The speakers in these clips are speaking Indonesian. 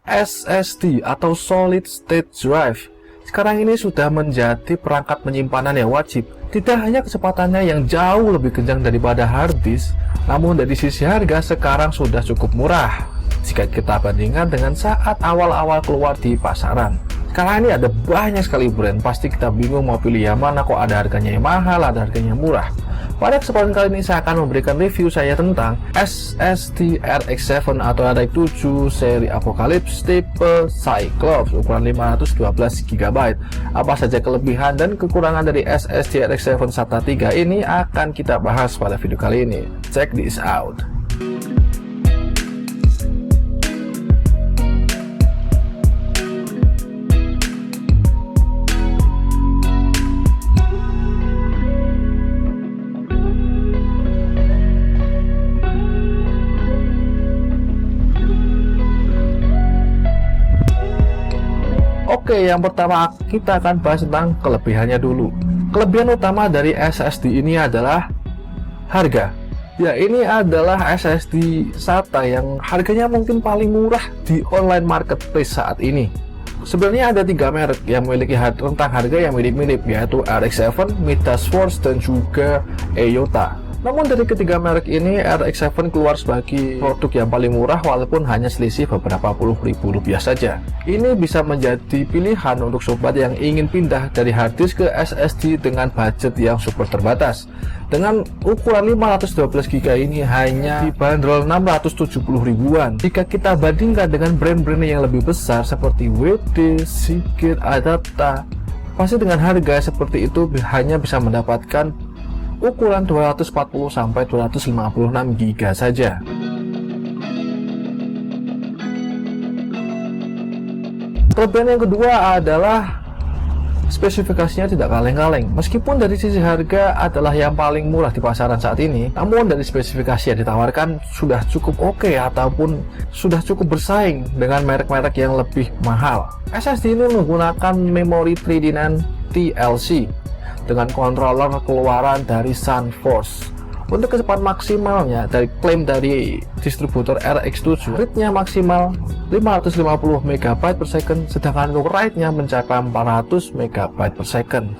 SSD atau Solid State Drive sekarang ini sudah menjadi perangkat penyimpanan yang wajib. Tidak hanya kecepatannya yang jauh lebih kencang daripada hard disk, namun dari sisi harga sekarang sudah cukup murah jika kita bandingkan dengan saat awal-awal keluar di pasaran. Sekarang ini ada banyak sekali brand, pasti kita bingung mau pilih yang mana, kok ada harganya yang mahal, ada harganya yang murah. Pada kesempatan kali ini saya akan memberikan review saya tentang SSD RX 7 atau RX 7 seri Apocalypse tipe Cyclops ukuran 512 GB. Apa saja kelebihan dan kekurangan dari SSD RX 7 SATA 3 ini akan kita bahas pada video kali ini. Check this out. Oke, yang pertama kita akan bahas tentang kelebihannya dulu. Kelebihan utama dari SSD ini adalah harga. Ya, ini adalah SSD SATA yang harganya mungkin paling murah di online marketplace saat ini. Sebenarnya ada 3 merek yang memiliki rentang harga yang mirip-mirip, yaitu RX 7, Midas Force, dan juga EOTA. Namun dari ketiga merek ini, RX 7 keluar sebagai produk yang paling murah walaupun hanya selisih beberapa puluh ribu rupiah saja. Ini bisa menjadi pilihan untuk sobat yang ingin pindah dari hard disk ke SSD dengan budget yang super terbatas. Dengan ukuran 512 GB ini hanya dibanderol 670 ribuan. Jika kita bandingkan dengan brand-brand yang lebih besar seperti WD, Seagate, Adapta, pasti dengan harga seperti itu hanya bisa mendapatkan ukuran 240 sampai 256 GB saja. Kelebihan yang kedua adalah spesifikasinya tidak kaleng-kaleng. Meskipun dari sisi harga adalah yang paling murah di pasaran saat ini, namun dari spesifikasi yang ditawarkan sudah cukup oke ataupun sudah cukup bersaing dengan merek-merek yang lebih mahal. SSD ini menggunakan memori 3D NAND TLC dengan controller keluaran dari SunForce. Untuk kecepatan maksimalnya dari klaim dari distributor RX 7, read-nya maksimal 550 MB per second, sedangkan untuk write-nya mencapai 400 MB per second.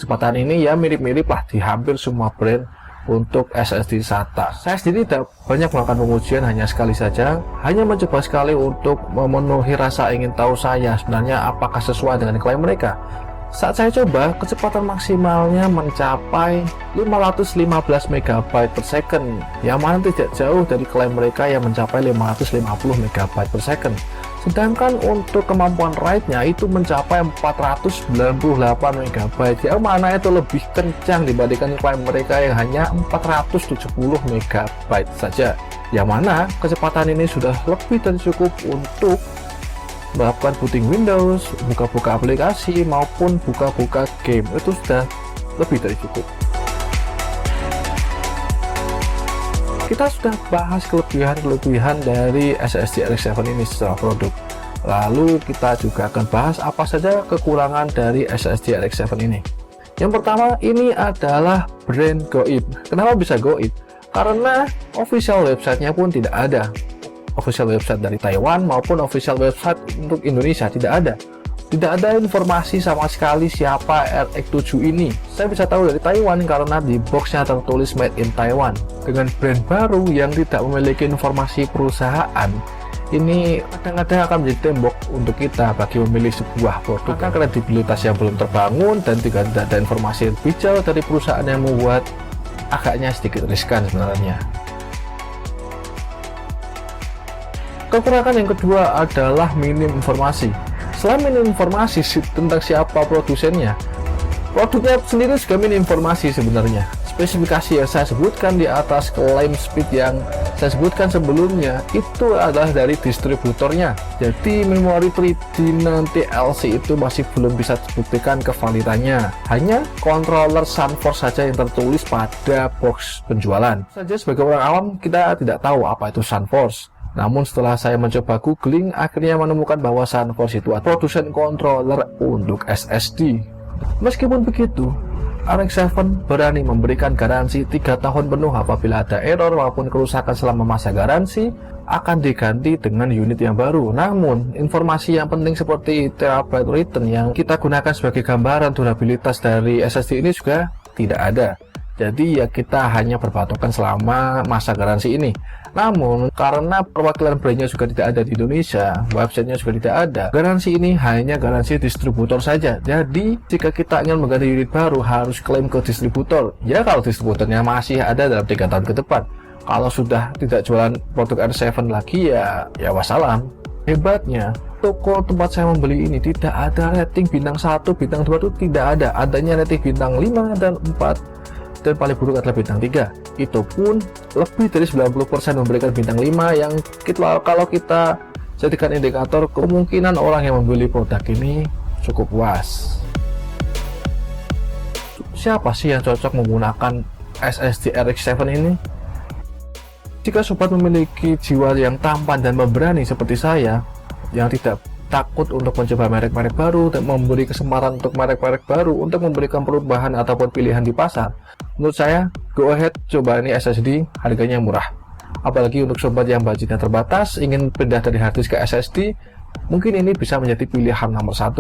Kecepatan ini ya mirip-mirip lah di hampir semua brand untuk SSD SATA. Saya sendiri tidak banyak melakukan pengujian, hanya sekali saja, hanya mencoba sekali untuk memenuhi rasa ingin tahu saya sebenarnya apakah sesuai dengan klaim mereka. Saat saya coba, kecepatan maksimalnya mencapai 515 MB per second, yang mana tidak jauh dari klaim mereka yang mencapai 550 MB per second. Sedangkan untuk kemampuan write-nya itu mencapai 498 MB, yang mana itu lebih kencang dibandingkan klaim mereka yang hanya 470 MB saja. Yang mana kecepatan ini sudah lebih dari cukup untuk melakukan booting Windows, buka-buka aplikasi, maupun buka-buka game. Itu sudah lebih dari cukup. Kita sudah bahas kelebihan-kelebihan dari SSD RX 7 ini secara produk. Lalu kita juga akan bahas apa saja kekurangan dari SSD RX 7 ini. Yang pertama, ini adalah brand Goib. Kenapa bisa Goib? Karena official websitenya pun tidak ada. Official website dari Taiwan maupun official website untuk Indonesia tidak ada informasi sama sekali siapa RX 7 ini. Saya bisa tahu dari Taiwan karena di boxnya tertulis Made in Taiwan. Dengan brand baru yang tidak memiliki informasi perusahaan, ini kadang-kadang akan menjadi tembok untuk kita bagi memilih sebuah produk. Maka kredibilitas yang belum terbangun dan tidak ada informasi yang lebih jauh dari perusahaan yang membuat agaknya sedikit riskan sebenarnya. Kekurangan yang kedua adalah minim informasi. Selain minim informasi tentang siapa produsennya, produknya sendiri juga minim informasi sebenarnya. Spesifikasi yang saya sebutkan di atas, klaim speed yang saya sebutkan sebelumnya, itu adalah dari distributornya. Jadi memori 3D NAND TLC itu masih belum bisa dibuktikan kevalidannya. Hanya controller SunForce saja yang tertulis pada box penjualan. Saja sebagai orang awam kita tidak tahu apa itu SunForce. Namun setelah saya mencoba googling, akhirnya menemukan bahwa SunForce itu adalah produsen controller untuk SSD. Meskipun begitu, RX-7 berani memberikan garansi 3 tahun penuh apabila ada error maupun kerusakan selama masa garansi akan diganti dengan unit yang baru. Namun, informasi yang penting seperti terabyte return yang kita gunakan sebagai gambaran durabilitas dari SSD ini juga tidak ada. Jadi ya kita hanya berpatokan selama masa garansi ini. Namun karena perwakilan brandnya juga tidak ada di Indonesia, websitenya juga tidak ada, garansi ini hanya garansi distributor saja. Jadi jika kita ingin mengganti unit baru harus klaim ke distributor. Ya kalau distributornya masih ada dalam 3 tahun ke depan. Kalau sudah tidak jualan produk R7 lagi ya wassalam. Hebatnya toko tempat saya membeli ini tidak ada rating bintang 1, bintang 2 itu tidak ada. Adanya rating bintang 5 dan 4. Dan paling buruk adalah bintang 3. Itu pun lebih dari 90% memberikan bintang 5 yang kalau kita jadikan indikator kemungkinan orang yang membeli produk ini cukup puas. Siapa sih yang cocok menggunakan SSD RX 7 ini? Jika sobat memiliki jiwa yang tampan dan memberani seperti saya, yang tidak takut untuk mencoba merek-merek baru dan memberi kesempatan untuk merek-merek baru untuk memberikan perubahan ataupun pilihan di pasar, menurut saya go ahead coba ini SSD, harganya murah. Apalagi untuk sobat yang budgetnya terbatas ingin pindah dari harddisk ke SSD, mungkin ini bisa menjadi pilihan nomor 1.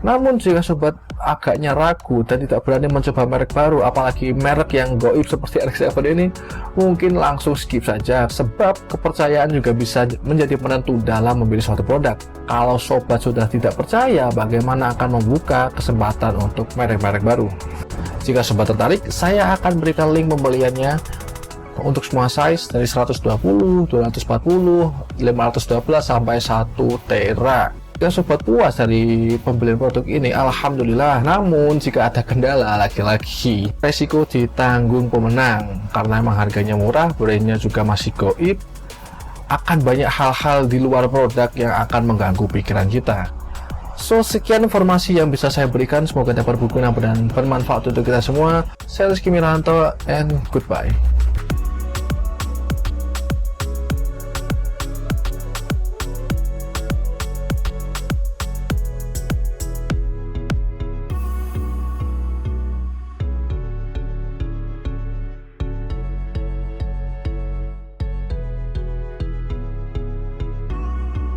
Namun jika sobat agaknya ragu dan tidak berani mencoba merek baru, apalagi merek yang goib seperti RX 7 ini, mungkin langsung skip saja, sebab kepercayaan juga bisa menjadi penentu dalam memilih suatu produk. Kalau sobat sudah tidak percaya, bagaimana akan membuka kesempatan untuk merek-merek baru? Jika sobat tertarik, saya akan berikan link pembeliannya untuk semua size dari 120, 240, 512 sampai 1 tera. Jika sobat puas dari pembelian produk ini, alhamdulillah. Namun jika ada kendala, lagi-lagi resiko ditanggung pemenang, karena emang harganya murah, brandnya juga masih goib, akan banyak hal-hal di luar produk yang akan mengganggu pikiran kita. So, sekian informasi yang bisa saya berikan, semoga dapat berguna dan bermanfaat untuk kita semua. Saya Rizky Miranto and goodbye.